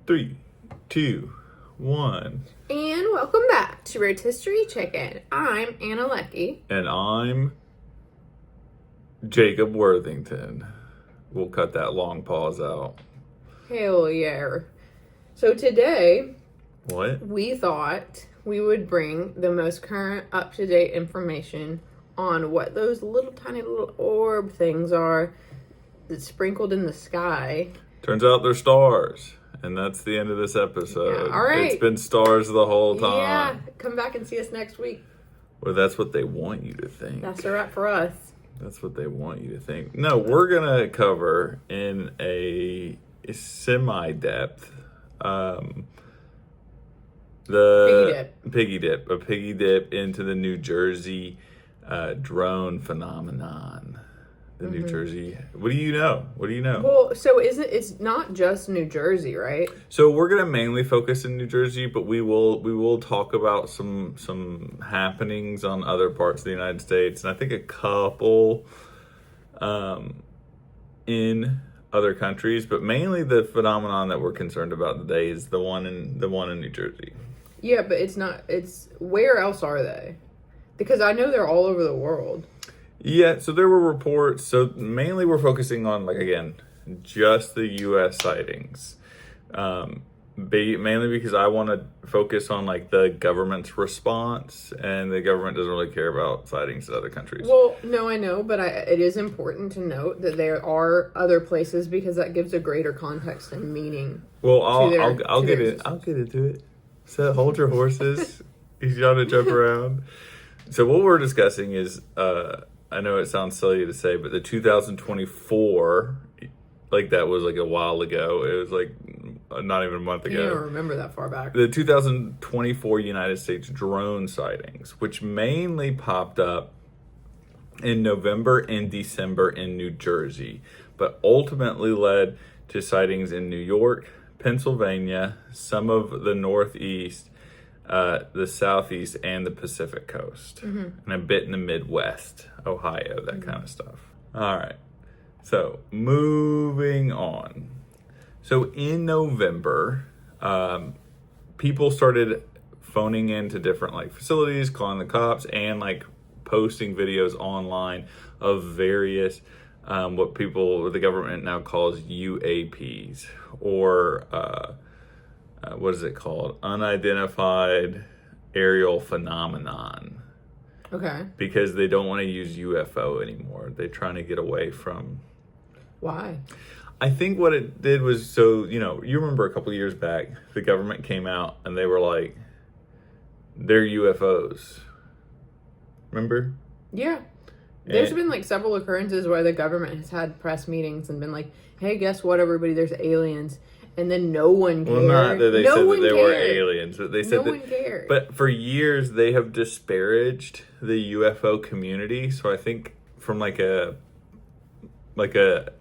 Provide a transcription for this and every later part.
3, 2, 1. And welcome back to Rotisserie Chicken. I'm Anna Leckie. And I'm Jacob Worthington. We'll cut that long pause out. Hell yeah. So today, What? we thought we would bring the most current, up-to-date information on what those tiny little orb things are that's sprinkled in the sky. Turns out they're stars. And that's the end of this episode. Yeah, all right. It's been stars the whole time. Yeah, come back and see us next week. Well, that's what they want you to think. That's a wrap for us. That's what they want you to think. No, we're going to cover in a semi-depth the piggy dip into the New Jersey drone phenomenon. The New Jersey. What do you know? Well, so it's not just New Jersey, right? So we're gonna mainly focus in New Jersey, but we will talk about some happenings on other parts of the United States, and I think a couple in other countries, but mainly the phenomenon that we're concerned about today is the one in New Jersey. Yeah, but it's where else are they? Because I know they're all over the world. Yeah, so there were reports. So mainly we're focusing on, just the U.S. sightings. Mainly because I want to focus on, the government's response, and the government doesn't really care about sightings in other countries. Well, no, I know, but it is important to note that there are other places because that gives a greater context and meaning. Well, I'll get into it. So hold your horses. He's trying to jump around. So what we're discussing is, I know it sounds silly to say, but the 2024, that was a while ago. It was not even a month ago. I don't remember that far back. The 2024 United States drone sightings, which mainly popped up in November and December in New Jersey, but ultimately led to sightings in New York, Pennsylvania, some of the Northeast, the Southeast, and the Pacific Coast, and a bit in the Midwest, Ohio, that kind of stuff. All right. So moving on. So in November, people started phoning into different facilities, calling the cops, and posting videos online of various what the government now calls UAPs, or what is it called? Unidentified aerial phenomenon. Okay. Because they don't want to use UFO anymore. They're trying to get away from... Why? I think what it did was, so, you remember a couple of years back, the government came out and they were like, they're UFOs. Remember? Yeah. There's been several occurrences where the government has had press meetings and been like, hey, guess what, everybody, there's aliens. And then no one cared. Well, not that they said that they were aliens, but they said no one cared. But for years, they have disparaged the UFO community. So I think from a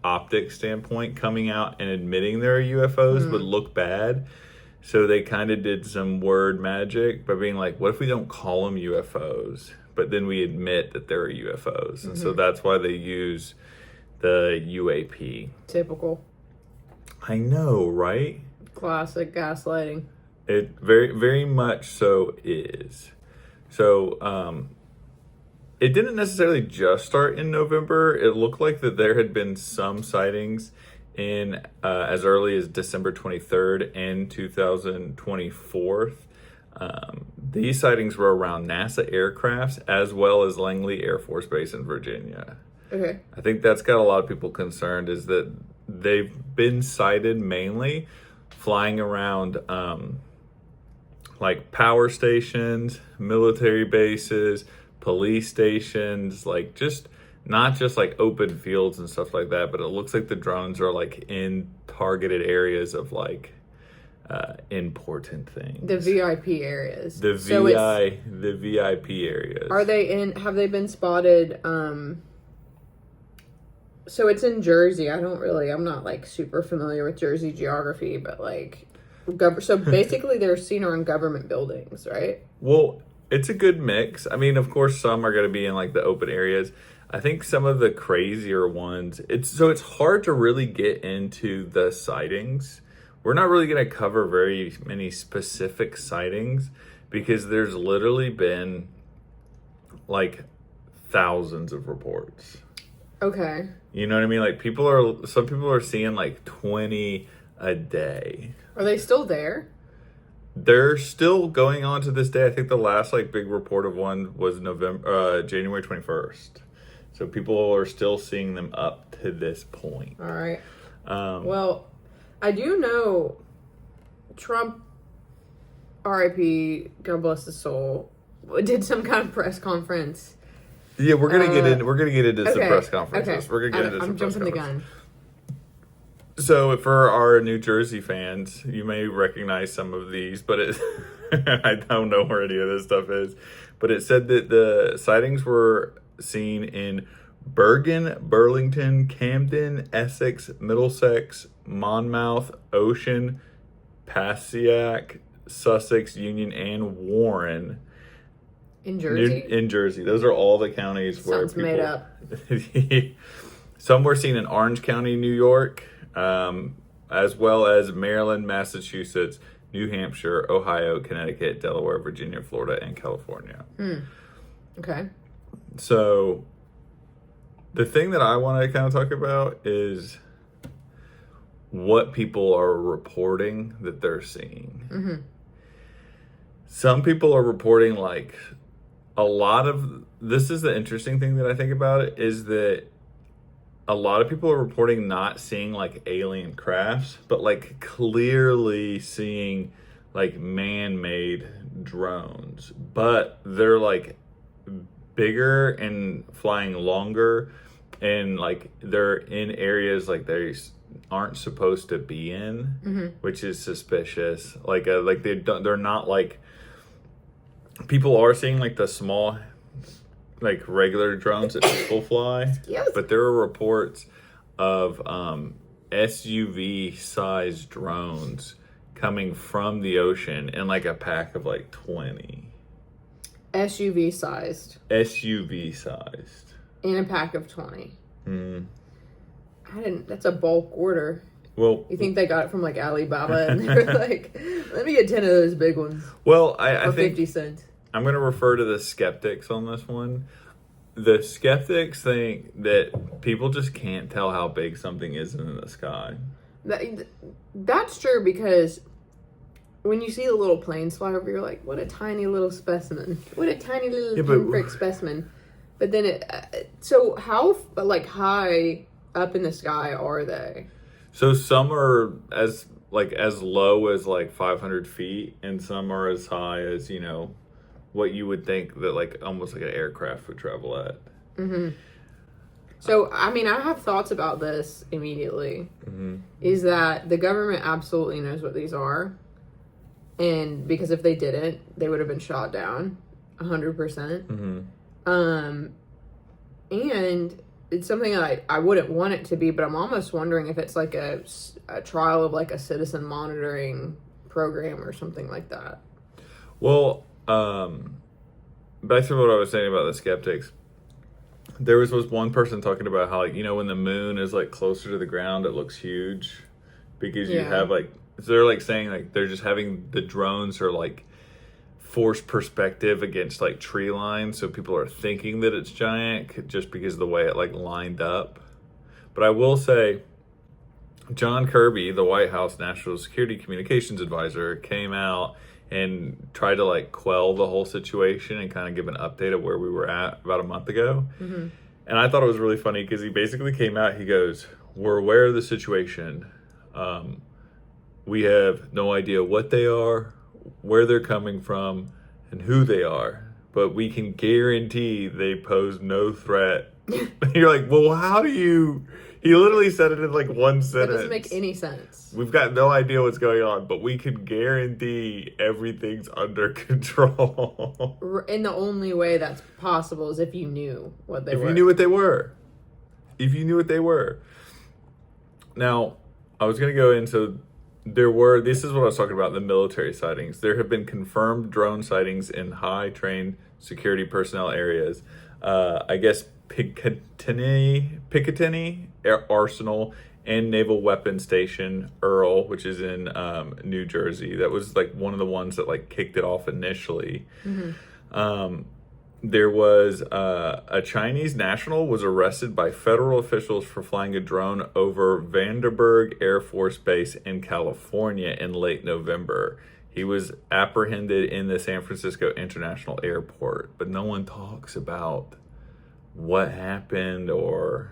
optic standpoint, coming out and admitting there are UFOs would look bad. So they kind of did some word magic by being like, what if we don't call them UFOs, but then we admit that there are UFOs? And so that's why they use the UAP. Typical. I know, right? Classic gaslighting. It very, very much so is. So, it didn't necessarily just start in November. It looked like that there had been some sightings in as early as December 23rd and 2024. These sightings were around NASA aircrafts as well as Langley Air Force Base in Virginia. Okay. I think that's got a lot of people concerned, is that they've been sighted mainly flying around power stations, military bases, police stations, not just open fields and stuff like that, but it looks like the drones are in targeted areas of important things. The VIP areas. The VIP areas. Have they been spotted, so it's in Jersey. I'm not super familiar with Jersey geography, but so basically they're seen around government buildings, right? Well, it's a good mix. I mean, of course, some are going to be in the open areas. I think some of the crazier ones, it's hard to really get into the sightings we're not really going to cover very many specific sightings because there's literally been like thousands of reports. Okay. You know what I mean? Like some people are seeing like 20 a day. Are they still there? They're still going on to this day. I think the last like big report of one was January 21st. So people are still seeing them up to this point. All right. Well, I do know Trump, RIP, God bless his soul, did some kind of press conference. Yeah, we're gonna get in. We're gonna get into some press conferences. Okay. We're gonna get into some press jumping conferences. the gun. So for our New Jersey fans, you may recognize some of these, but I don't know where any of this stuff is. But it said that the sightings were seen in Bergen, Burlington, Camden, Essex, Middlesex, Monmouth, Ocean, Passaic, Sussex, Union, and Warren. In Jersey? In Jersey. Those are all the counties where Sounds made up. Some were seen in Orange County, New York, as well as Maryland, Massachusetts, New Hampshire, Ohio, Connecticut, Delaware, Virginia, Florida, and California. Okay. So the thing that I want to kind of talk about is what people are reporting that they're seeing. Mm-hmm. Some people are reporting like a lot of, this is the interesting thing that I think about it, is that a lot of people are reporting not seeing like alien crafts, but like clearly seeing like man-made drones, but they're like bigger and flying longer, and like they're in areas like they aren't supposed to be in, which is suspicious. Like they're not like, people are seeing like the small, like regular drones that people fly, but there are reports of SUV sized drones coming from the ocean in like a pack of like 20. SUV sized. SUV sized. In a pack of 20. That's a bulk order. Well, you think they got it from like Alibaba and they were like, let me get 10 of those big ones. Well, I think 50 cents. I'm going to refer to the skeptics on this one. The skeptics think that people just can't tell how big something is in the sky. That's true, because when you see the little planes fly over, you're like, what a tiny little specimen. What a tiny little pinprick specimen. But then so how like high up in the sky are they? So some are as low as like 500 feet, and some are as high as, what you would think that like almost like an aircraft would travel at. So, I mean, I have thoughts about this immediately. Is that the government absolutely knows what these are. And because if they didn't, they would have been shot down 100%. And it's something that I wouldn't want it to be, but I'm almost wondering if it's like a trial of like a citizen monitoring program or something like that. Well, back to what I was saying about the skeptics, there was one person talking about how, like, when the moon is like closer to the ground, it looks huge because you have like, so they're like saying like they're just having the drones are like forced perspective against like tree lines, so people are thinking that it's giant just because of the way it like lined up. But I will say, John Kirby, the White House National Security Communications Advisor, came out and tried to like quell the whole situation and kind of give an update of where we were at about a month ago. And I thought it was really funny because he basically came out, he goes, we're aware of the situation. We have no idea what they are, where they're coming from, and who they are, but we can guarantee they pose no threat. You're like, well, how do you... He literally said it in like one sentence. That doesn't make any sense. We've got no idea what's going on, but we can guarantee everything's under control. And the only way that's possible is if you knew what they were. If you knew what they were. If you knew what they were. Now, I was going to go into... this is what I was talking about, the military sightings. There have been confirmed drone sightings in high-trained security personnel areas. I guess Picatinny Arsenal and Naval Weapons Station Earl, which is in New Jersey. That was like one of the ones that like kicked it off initially. There was a Chinese national was arrested by federal officials for flying a drone over Vandenberg Air Force Base in California in late November. He was apprehended in the San Francisco International Airport, but no one talks about what happened, or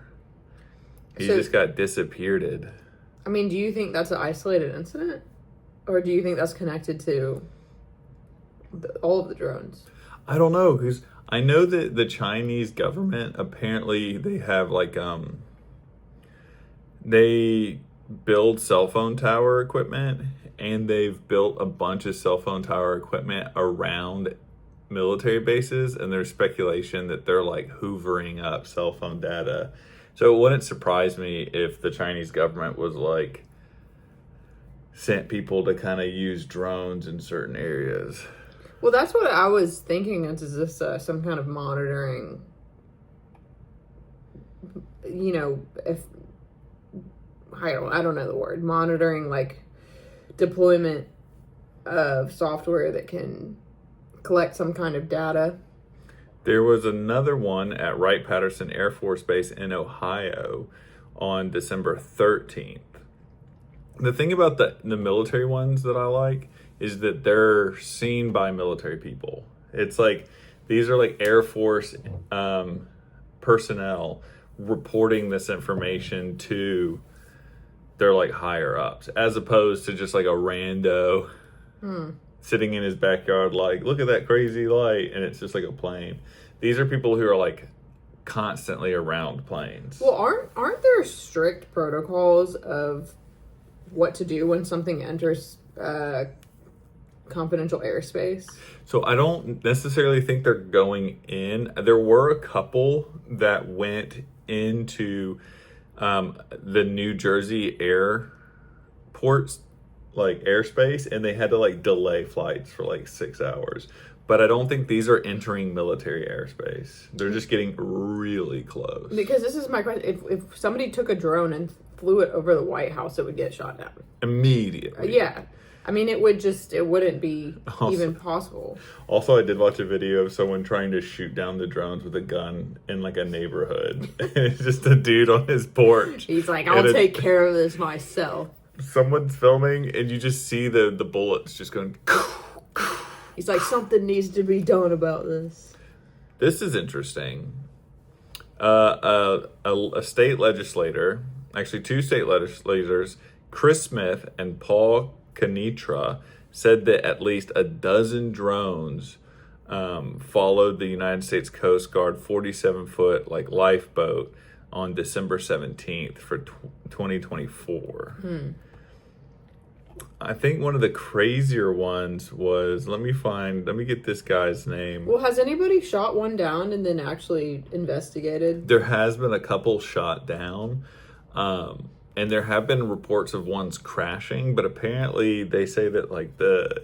he just got disappeared. I mean, do you think that's an isolated incident? Or do you think that's connected to all of the drones? I don't know, because I know that the Chinese government, apparently they have like, they build cell phone tower equipment, and they've built a bunch of cell phone tower equipment around military bases, and there's speculation that they're like hoovering up cell phone data. So it wouldn't surprise me if the Chinese government was like sent people to kind of use drones in certain areas. Well, that's what I was thinking. Is this some kind of monitoring? You know, if I don't know the word, monitoring, like deployment of software that can collect some kind of data. There was another one at Wright-Patterson Air Force Base in Ohio on December 13th. The thing about the military ones that I like is that they're seen by military people. It's like, these are like Air Force personnel reporting this information to their like higher ups, as opposed to just like a rando sitting in his backyard like, look at that crazy light, and it's just like a plane. These are people who are like constantly around planes. Well, aren't there strict protocols of what to do when something enters confidential airspace? So I don't necessarily think they're going in. There were a couple that went into the New Jersey airports, like airspace, and they had to like delay flights for like 6 hours. But I don't think these are entering military airspace. They're just getting really close. Because this is my question. If somebody took a drone and flew it over the White House, it would get shot down. Immediately. Yeah. I mean, it wouldn't be even possible. Also, I did watch a video of someone trying to shoot down the drones with a gun in like a neighborhood. It's just a dude on his porch. He's like, I'll take care of this myself. Someone's filming, and you just see the bullets just going... He's like, something needs to be done about this. This is interesting. A state legislator, actually two state legislators, Chris Smith and Paul Kanitra, said that at least a dozen drones followed the United States Coast Guard 47-foot like lifeboat on December 17th for 2024. I think one of the crazier ones was, let me get this guy's name. Well, has anybody shot one down and then actually investigated? There has been a couple shot down, and there have been reports of ones crashing, but apparently they say that like the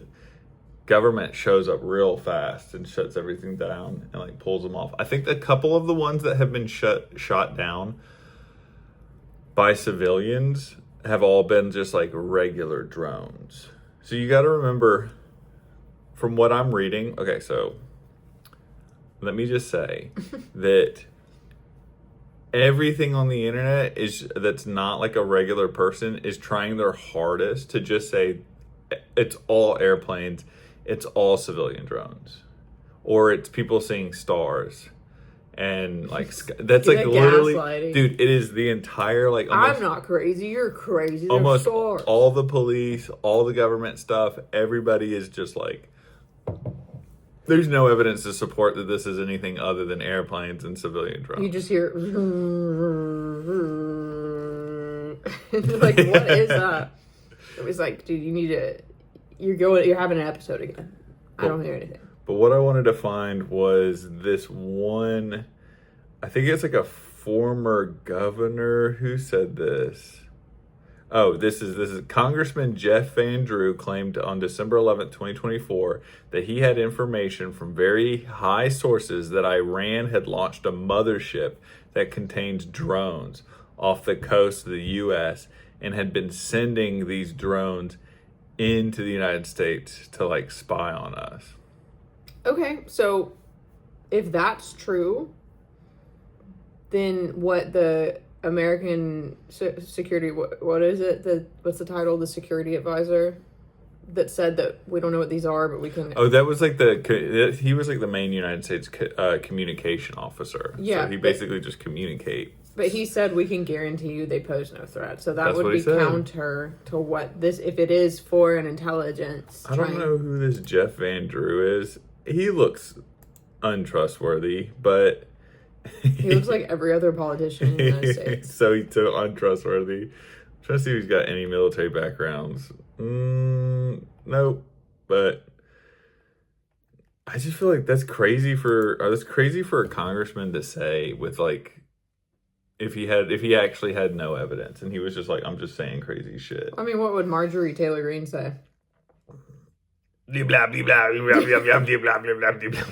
government shows up real fast and shuts everything down and like pulls them off. I think a couple of the ones that have been shot down by civilians have all been just like regular drones. So you got to remember, from what I'm reading, okay, so let me just say that everything on the internet that's not like a regular person is trying their hardest to just say it's all airplanes, it's all civilian drones, or it's people seeing stars. And like that's like literally, dude, it is the entire like. I'm not crazy. You're crazy. There's almost stars. All the police, all the government stuff. Everybody is just like. There's no evidence to support that this is anything other than airplanes and civilian drones. You just hear like, what is that? It was like, dude, you're having an episode again. I don't hear anything. But what I wanted to find was this one, I think it's like a former governor who said this. Oh, this is Congressman Jeff Van Drew claimed on December 11th, 2024, that he had information from very high sources that Iran had launched a mothership that contains drones. off the coast of the U.S. and had been sending these drones into the United States to like spy on us. Okay, so if that's true, then what the American security, what is it? What's the title? The security advisor that said that we don't know what these are, but we can. Oh, that was like he was like the main United States communication officer. Yeah, so he basically just communicate. But he said we can guarantee you they pose no threat. So That's would be counter to what this, if it is foreign intelligence. I don't know who this Jeff Van Drew is. He looks untrustworthy, but he looks like every other politician in the United States. So he's so untrustworthy. I'm trying to see if he's got any military backgrounds. Nope. But I just feel like that's crazy for a congressman to say, with like, if he actually had no evidence and he was just like, I'm just saying crazy shit. I mean, what would Marjorie Taylor Greene say? Blah, blah, blah, blah, blah, blah, blah, blah, blah, blah, blah.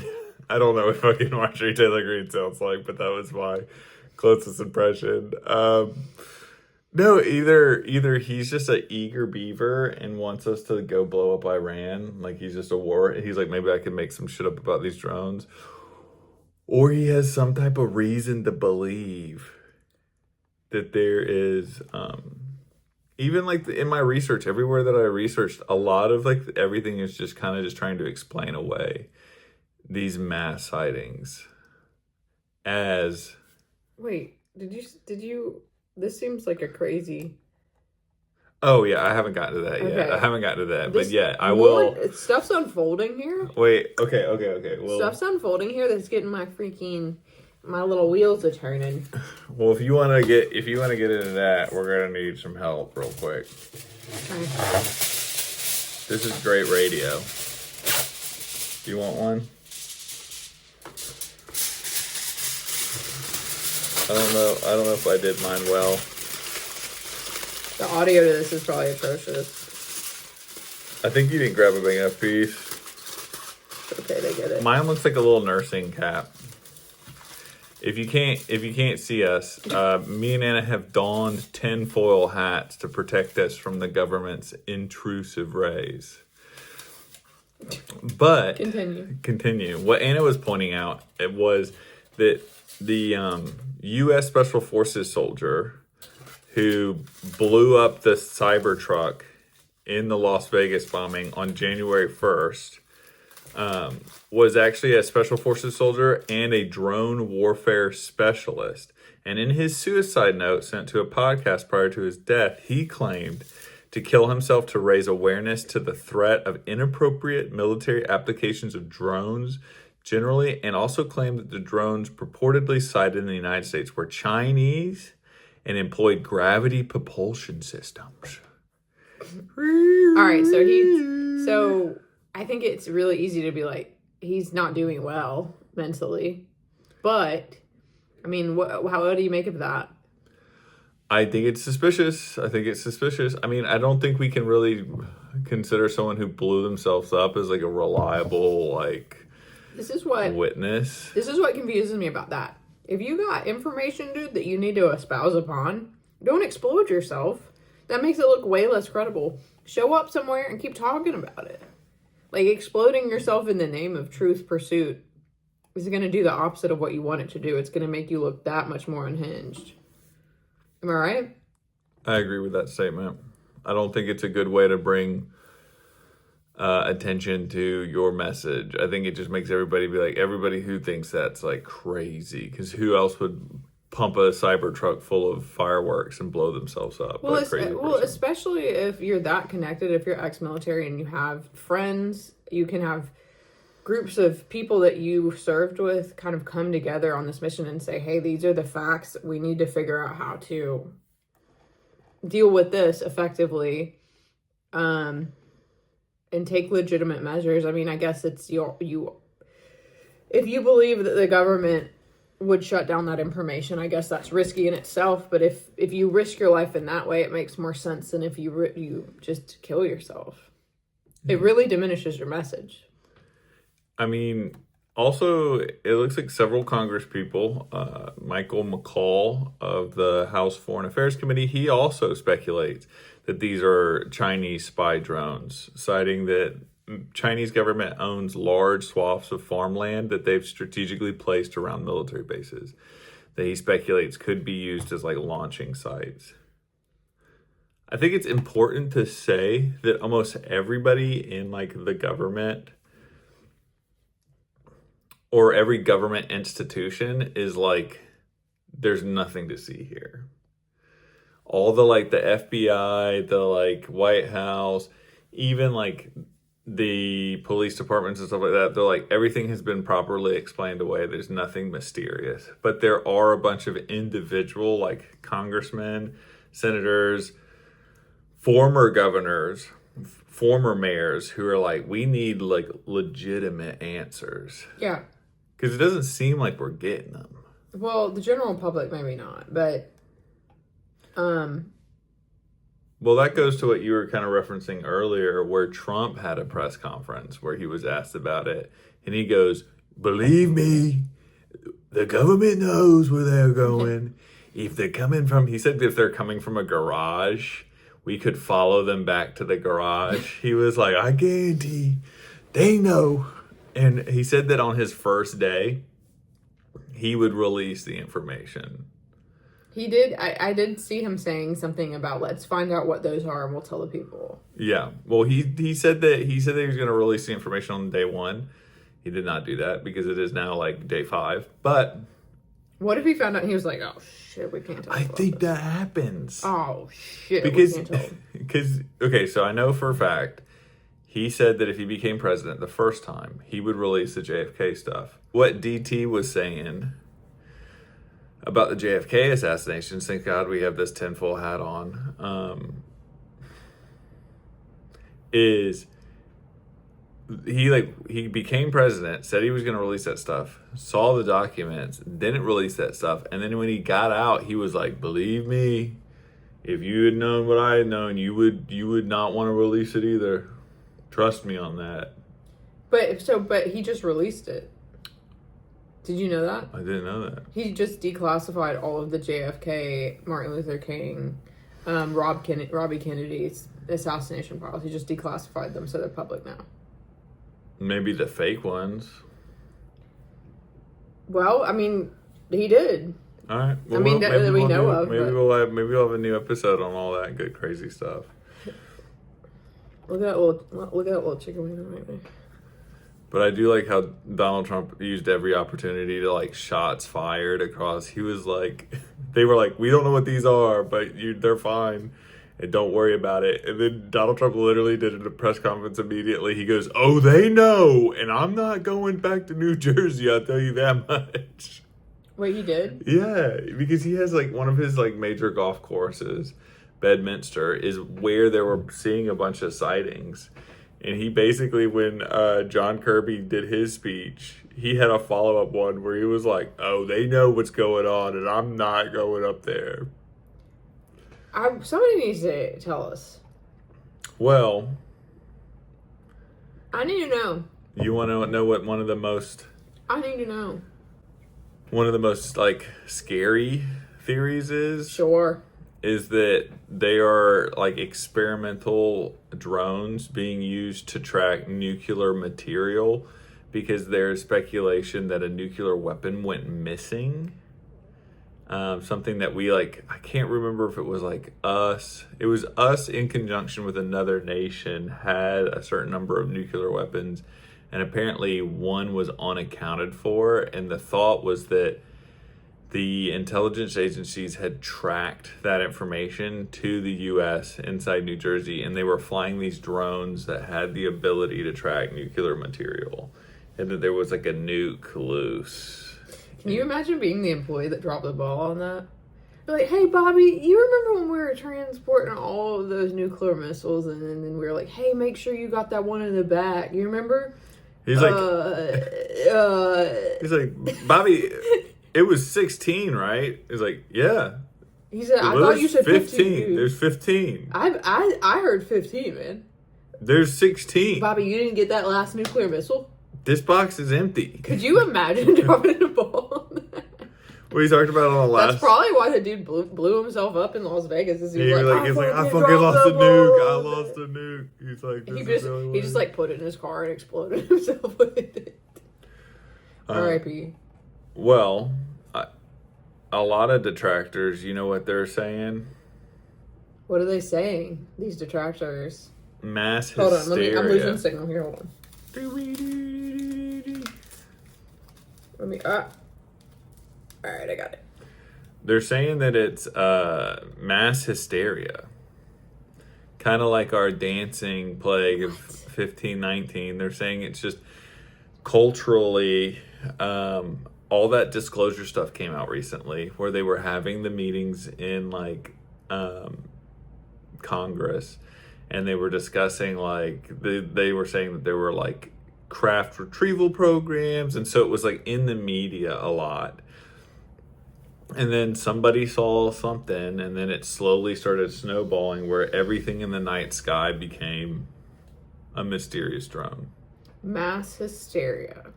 I don't know what fucking Marjorie Taylor Greene sounds like, but that was my closest impression. No, either he's just an eager beaver and wants us to go blow up Iran, like he's just a war. He's like, maybe I can make some shit up about these drones, or he has some type of reason to believe that there is, even like in my research, everywhere that I researched, a lot of like everything is just kind of just trying to explain away these mass sightings as. Wait, did you? This seems like a crazy. Oh yeah, I haven't gotten to that yet. Okay. I haven't gotten to that, but yeah, I will. Stuff's unfolding here. Wait, okay. Well, stuff's unfolding here. That's getting my little wheels are turning. Well, if you want to get into that, we're gonna need some help real quick. Okay. This is great radio. Do you want one? I don't know if I did mine well. The audio to this is probably atrocious. I think you didn't grab a big enough piece. Okay, they get it. Mine looks like a little nursing cap. If you can't see us, me and Anna have donned tinfoil hats to protect us from the government's intrusive rays. But continue. What Anna was pointing out, it was that the U.S. Special Forces soldier who blew up the Cybertruck in the Las Vegas bombing on January 1st was actually a Special Forces soldier and a drone warfare specialist. And in his suicide note sent to a podcast prior to his death, he claimed to kill himself to raise awareness to the threat of inappropriate military applications of drones generally, and also claimed that the drones purportedly sighted in the United States were Chinese and employed gravity propulsion systems. All right, so I think it's really easy to be like, he's not doing well mentally, but I mean, what do you make of that? I think it's suspicious. I mean, I don't think we can really consider someone who blew themselves up as like a reliable witness. This is what confuses me about that. If you got information, dude, that you need to espouse upon, don't explode yourself. That makes it look way less credible. Show up somewhere and keep talking about it. Like, exploding yourself in the name of truth pursuit is going to do the opposite of what you want it to do. It's going to make you look that much more unhinged. Am I right? I agree with that statement. I don't think it's a good way to bring attention to your message. I think it just makes everybody be like, everybody who thinks that's like crazy, because who else would pump a Cybertruck full of fireworks and blow themselves up? Well, especially if you're that connected, if you're ex-military and you have friends, you can have groups of people that you served with kind of come together on this mission and say, hey, these are the facts. We need to figure out how to deal with this effectively. And take legitimate measures. I mean, I guess it's you. If you believe that the government would shut down that information, I guess that's risky in itself. But if you risk your life in that way, it makes more sense than if you just kill yourself. It really diminishes your message. I mean, Also, it looks like several Congress people, Michael McCall of the House Foreign Affairs Committee, he also speculates that these are Chinese spy drones, citing that Chinese government owns large swaths of farmland that they've strategically placed around military bases that he speculates could be used as like launching sites. I think it's important to say that almost everybody in like the government or every government institution is like, there's nothing to see here. All the like the FBI, the like White House, even like the police departments and stuff like that, they're like, everything has been properly explained away. There's nothing mysterious. But there are a bunch of individual like congressmen, senators, former governors, former mayors who are like, we need like legitimate answers. Yeah. Because it doesn't seem like we're getting them. Well, the general public maybe not, but well, that goes to what you were kind of referencing earlier, where Trump had a press conference where he was asked about it, and he goes, "Believe me, the government knows where they're going. If they're coming from," he said, if they're coming from a garage, we could follow them back to the garage. He was like, "I guarantee they know." And he said that on his first day, he would release the information. He did. I did see him saying something about, let's find out what those are and we'll tell the people. Yeah. Well, he said that he was going to release the information on day 1. He did not do that because it is now like day 5. But what if he found out and he was like, "Oh shit, we can't tell." I think that happens. Oh shit, because we can't tell. Because okay, so I know for a fact he said that if he became president the first time, he would release the JFK stuff. What DT was saying about the JFK assassinations, thank God we have this tinfoil hat on, is he became president, said he was going to release that stuff, saw the documents, didn't release that stuff, and then when he got out, he was like, "Believe me, if you had known what I had known, you would not want to release it either. Trust me on that." But he just released it. Did you know that? I didn't know that. He just declassified all of the JFK, Martin Luther King, Robbie Kennedy's assassination files. He just declassified them so they're public now. Maybe the fake ones. Well, I mean, he did. All right. Well, I mean, that we know of. Maybe we'll have a new episode on all that good crazy stuff. Look at that little chicken wing right there. But I do like how Donald Trump used every opportunity to like shots fired across. He was like, they were like, "We don't know what these are, but they're fine. And don't worry about it." And then Donald Trump literally did a press conference immediately. He goes, "Oh, they know. And I'm not going back to New Jersey. I'll tell you that much." Wait, he did? Yeah, because he has like one of his like major golf courses, Bedminster, is where they were seeing a bunch of sightings. And he basically, when John Kirby did his speech, he had a follow-up one where he was like, "Oh, they know what's going on, and I'm not going up there." Somebody needs to tell us. Well, I need to know. You want to know what one of the most like scary theories is? Sure. Is that they are like experimental drones being used to track nuclear material, because there's speculation that a nuclear weapon went missing. Something that we I can't remember if it was us. It was us in conjunction with another nation had a certain number of nuclear weapons, and apparently one was unaccounted for. And the thought was that the intelligence agencies had tracked that information to the U.S. inside New Jersey, and they were flying these drones that had the ability to track nuclear material, and that there was a nuke loose. Can you imagine being the employee that dropped the ball on that? You're like, "Hey, Bobby, you remember when we were transporting all of those nuclear missiles, and then we were like, hey, make sure you got that one in the back. You remember?" He's like, "Bobby, it was 16, right?" He's like, "Yeah." He said, "I thought you said 15. There's 15. I heard 15, man. There's 16. Bobby, you didn't get that last nuclear missile? This box is empty. Could you imagine dropping a ball? We talked about it on the last. That's probably why the dude blew himself up in Las Vegas. Is He's like, I fucking lost a nuke. I lost a nuke. He's like, he just like put it in his car and exploded himself with it. R.I.P. Well, a lot of detractors, you know what they're saying? What are they saying? These detractors. Mass hysteria. Hold on, I'm losing signal here. Hold on. Let me. All right, I got it. They're saying that it's mass hysteria. Kind of like our dancing plague of 1519. They're saying it's just culturally, all that disclosure stuff came out recently where they were having the meetings in like Congress, and they were discussing like they were saying that there were like craft retrieval programs, and so it was like in the media a lot. And then somebody saw something, and then it slowly started snowballing where everything in the night sky became a mysterious drone. Mass hysteria.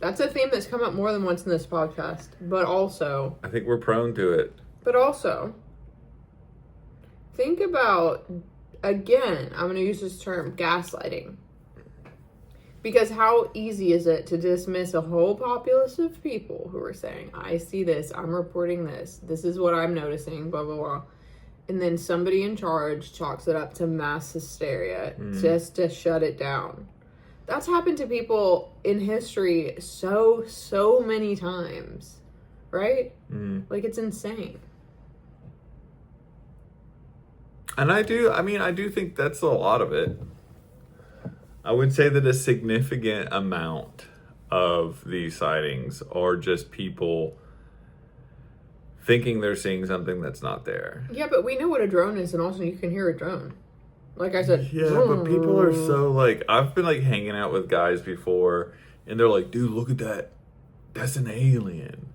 That's a theme that's come up more than once in this podcast, but also... I think we're prone to it. But also, think about, again, I'm going to use this term, gaslighting. Because how easy is it to dismiss a whole populace of people who are saying, I see this, I'm reporting this, this is what I'm noticing, blah, blah, blah. And then somebody in charge chalks it up to mass hysteria just to shut it down. That's happened to people in history so many times, right? Like, it's insane. And I do think that's a lot of it. I would say that a significant amount of these sightings are just people thinking they're seeing something that's not there. Yeah, but we know what a drone is, and also you can hear a drone. Like I said. Yeah, but people are so like, I've been like hanging out with guys before, and they're like, dude, look at that. That's an alien.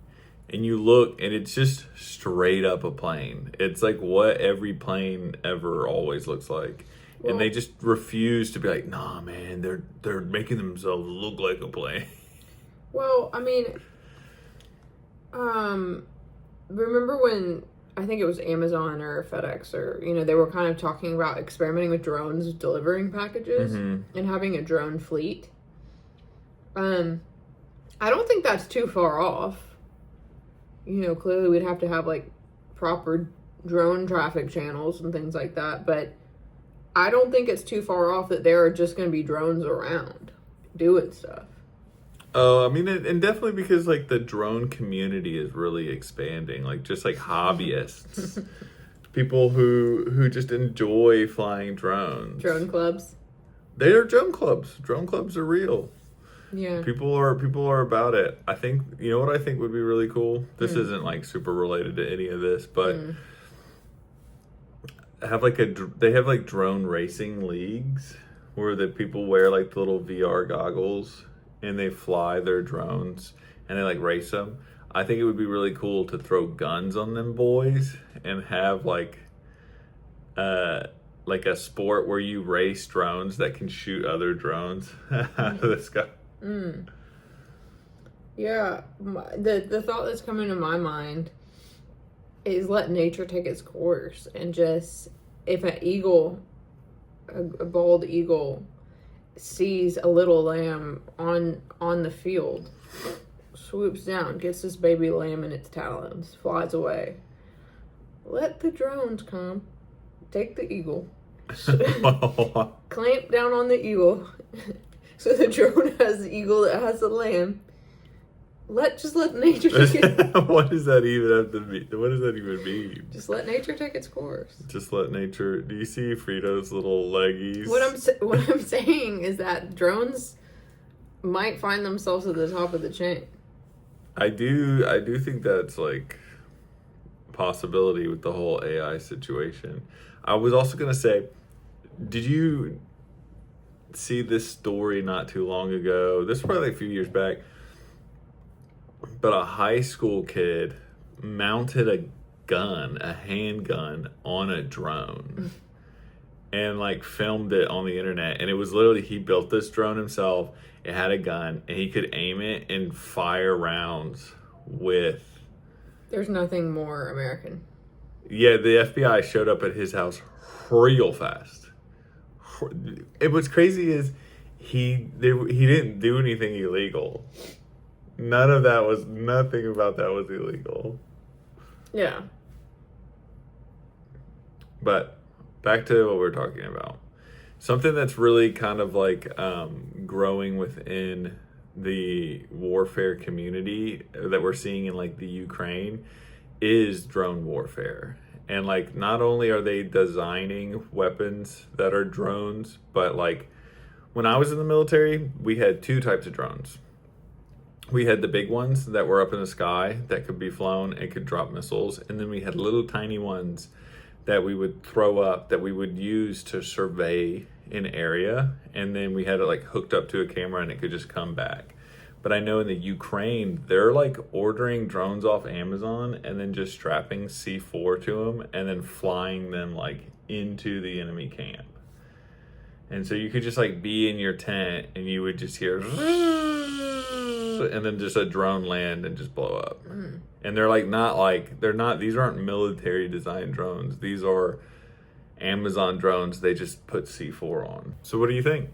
And you look, and it's just straight up a plane. It's like what every plane ever always looks like. Well, and they just refuse to be like, nah, man, they're making themselves look like a plane. Well, I mean, remember when, I think it was Amazon or FedEx or, they were kind of talking about experimenting with drones delivering packages and having a drone fleet. I don't think that's too far off. Clearly we'd have to have like proper drone traffic channels and things like that, but I don't think it's too far off that there are just going to be drones around doing stuff. Oh, I mean, and definitely because like the drone community is really expanding, like just like hobbyists, people who just enjoy flying drones. Drone clubs. They are drone clubs. Drone clubs are real. Yeah. People are about it. I think, what I think would be really cool? This isn't like super related to any of this, but they have like drone racing leagues where the people wear like the little VR goggles and they fly their drones and they like race them. I think it would be really cool to throw guns on them boys and have like a sport where you race drones that can shoot other drones out of the sky. Yeah, the thought that's coming to my mind is let nature take its course, and just if an eagle, a bald eagle, sees a little lamb on the field, swoops down, gets this baby lamb in its talons, flies away. Let the drones come, take the eagle, clamp down on the eagle, so the drone has the eagle that has the lamb. Just let nature take it. What does that even have to mean? What does that even mean? Just let nature take its course. Just let nature. Do you see Frito's little leggies? What I'm saying is that drones might find themselves at the top of the chain. I do think that's like a possibility with the whole AI situation. I was also gonna say, did you see this story not too long ago? This was probably a few years back. But a high school kid mounted a handgun on a drone and like filmed it on the internet. And it was literally, he built this drone himself. It had a gun and he could aim it and fire rounds with. There's nothing more American. Yeah, the FBI showed up at his house real fast. And what's crazy is he didn't do anything illegal. Nothing about that was illegal. Yeah. But back to what we're talking about. Something that's really kind of like growing within the warfare community that we're seeing in like the Ukraine is drone warfare. And like, not only are they designing weapons that are drones, but like when I was in the military, we had two types of drones. We had the big ones that were up in the sky that could be flown and could drop missiles. And then we had little tiny ones that we would throw up that we would use to survey an area. And then we had it like hooked up to a camera and it could just come back. But I know in the Ukraine, they're like ordering drones off Amazon and then just strapping C4 to them and then flying them like into the enemy camp. And so you could just like be in your tent and you would just hear and then just a drone land and just blow up. Mm. And these aren't military designed drones. These are Amazon drones. They just put C4 on. So what do you think?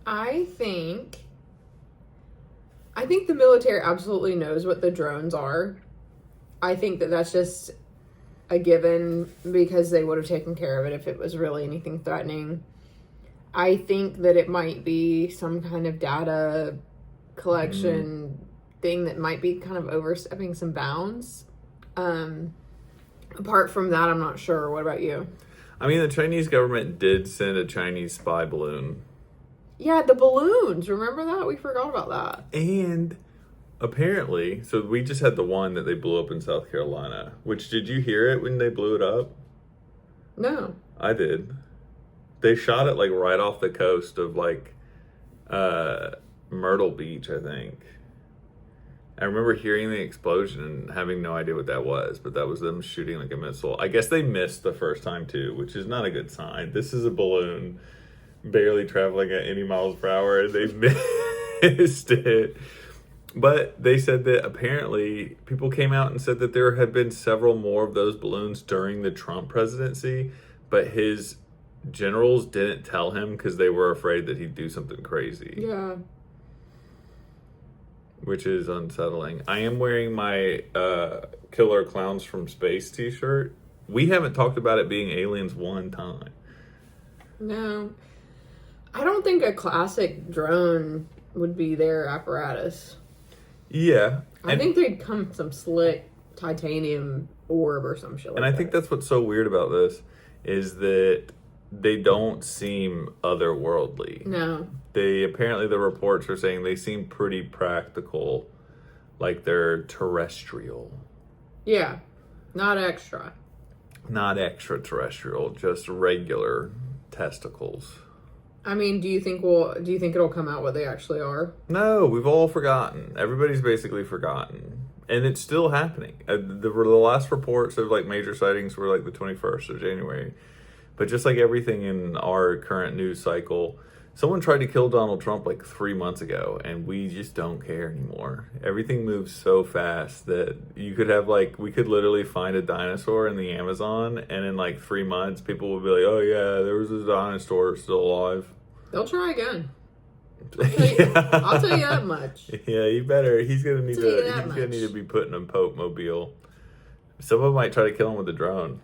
I think the military absolutely knows what the drones are. I think that that's just a given because they would have taken care of it if it was really anything threatening. I think that it might be some kind of data collection thing that might be kind of overstepping some bounds. Apart from that, I'm not sure. What about you? I mean, the Chinese government did send a Chinese spy balloon. Yeah, the balloons. Remember that? We forgot about that. And apparently, so we just had the one that they blew up in South Carolina. Which, did you hear it when they blew it up? No. I did. They shot it like right off the coast of like Myrtle Beach, I think. I remember hearing the explosion and having no idea what that was, but that was them shooting like a missile. I guess they missed the first time too, which is not a good sign. This is a balloon barely traveling at any miles per hour and they missed it. But they said that apparently people came out and said that there had been several more of those balloons during the Trump presidency, but his generals didn't tell him because they were afraid that he'd do something crazy. Yeah. Which is unsettling. I am wearing my Killer Clowns from Space t-shirt. We haven't talked about it being aliens one time. No. I don't think a classic drone would be their apparatus. Yeah. I think they'd come some slick titanium orb or some shit like that. And I think that's what's so weird about this is that they don't seem otherworldly. No. Apparently the reports are saying they seem pretty practical, like they're terrestrial. Yeah. Not extra. Not extraterrestrial, just regular testicles. I mean, do you think it'll come out what they actually are? No, we've all forgotten. Everybody's basically forgotten. And it's still happening. The last reports of like major sightings were like the 21st of January. But just like everything in our current news cycle, someone tried to kill Donald Trump like 3 months ago, and we just don't care anymore. Everything moves so fast that we could literally find a dinosaur in the Amazon, and in like 3 months, people will be like, oh yeah, there was a dinosaur still alive. They'll try again. I'll tell you that much. Yeah, you better. He's gonna need to be put in a Pope mobile. Someone might try to kill him with a drone.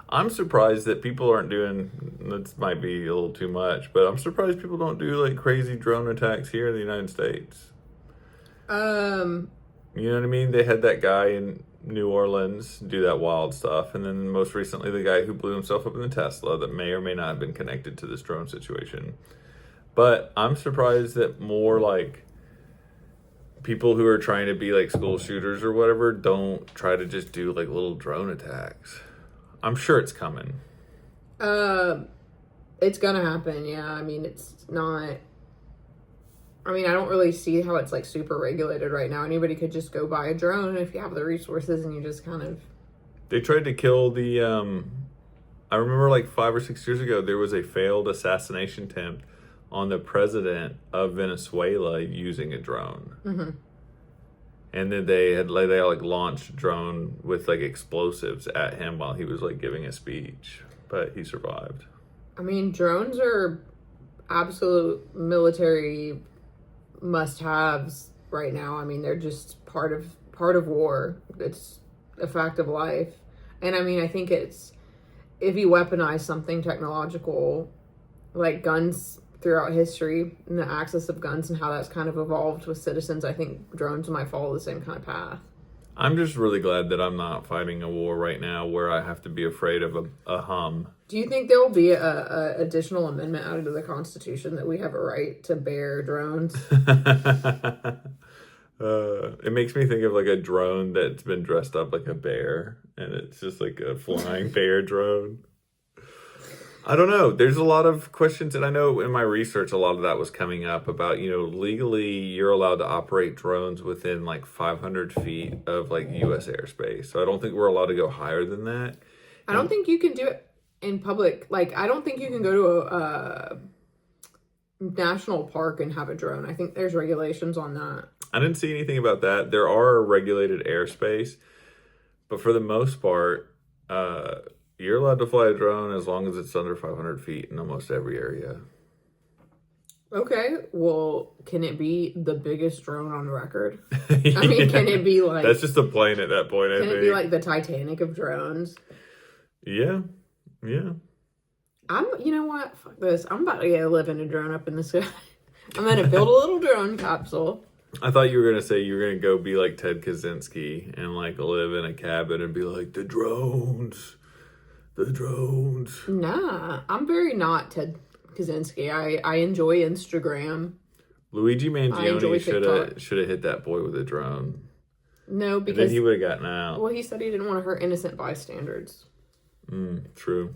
I'm surprised that people aren't doing, this might be a little too much, but I'm surprised people don't do like crazy drone attacks here in the United States. You know what I mean? They had that guy in New Orleans do that wild stuff. And then most recently, the guy who blew himself up in the Tesla that may or may not have been connected to this drone situation. But I'm surprised that more like people who are trying to be like school shooters or whatever don't try to just do like little drone attacks. I'm sure it's coming. It's gonna happen, yeah. I mean, I don't really see how it's like super regulated right now. Anybody could just go buy a drone if you have the resources and you just kind of... They tried to kill the I remember like 5 or 6 years ago, there was a failed assassination attempt on the president of Venezuela using a drone. Mm-hmm. And then they like launched a drone with like explosives at him while he was like giving a speech, but he survived. I mean, drones are absolute military must-haves right now. I mean, they're just part of war. It's a fact of life. And I mean, I think it's, if you weaponize something technological, like guns throughout history and the access of guns and how that's kind of evolved with citizens, I think drones might follow the same kind of path. I'm just really glad that I'm not fighting a war right now where I have to be afraid of a hum. Do you think there will be a additional amendment added to the Constitution that we have a right to bear drones? It makes me think of like a drone that's been dressed up like a bear, and it's just like a flying bear drone. I don't know. There's a lot of questions, and I know in my research, a lot of that was coming up about, legally you're allowed to operate drones within like 500 feet of like U.S. airspace. So I don't think we're allowed to go higher than that. I don't think you can do it in public. Like, I don't think you can go to a national park and have a drone. I think there's regulations on that. I didn't see anything about that. There are regulated airspace, but for the most part, you're allowed to fly a drone as long as it's under 500 feet in almost every area. Okay, well, can it be the biggest drone on record? I mean, can it be like... That's just a plane at that point, I think. Can it be like the Titanic of drones? Yeah. You know what? Fuck this. I'm about to go live in a drone up in the sky. I'm going to build a little drone capsule. I thought you were going to say you were going to go be like Ted Kaczynski and like live in a cabin and be like, the drones. Nah, I'm very not Ted Kaczynski. I enjoy Instagram. Luigi Mangione should have hit that boy with a drone. No, because... And then he would have gotten out. Well, he said he didn't want to hurt innocent bystanders. True.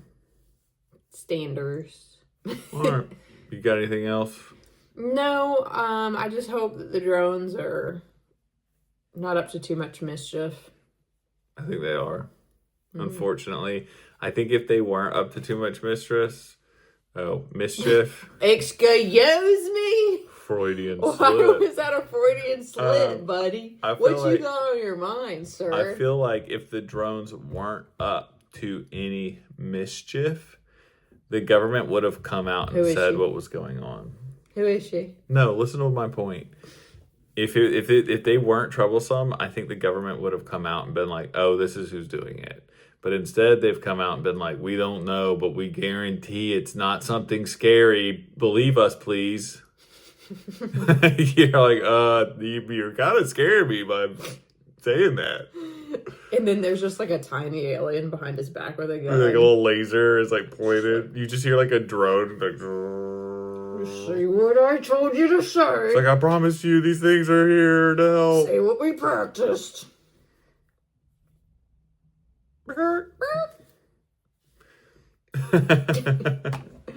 Standers. All right. You got anything else? No, I just hope that the drones are not up to too much mischief. I think they are. Unfortunately. I think if they weren't up to too much mischief. Excuse me? Freudian Why slip. was that a Freudian slip, buddy? What you got on your mind, sir? I feel like if the drones weren't up to any mischief, the government would have come out and said what was going on. Who is she? No, listen to my point. If they weren't troublesome, I think the government would have come out and been like, oh, this is who's doing it. But instead, they've come out and been like, we don't know, but we guarantee it's not something scary. Believe us, please. You're like, you're kind of scaring me by saying that. And then there's just like a tiny alien behind his back with a gun. Like a little laser is like pointed. You just hear like a drone. Like, say what I told you to say. It's like, I promise you these things are here to help. Say what we practiced.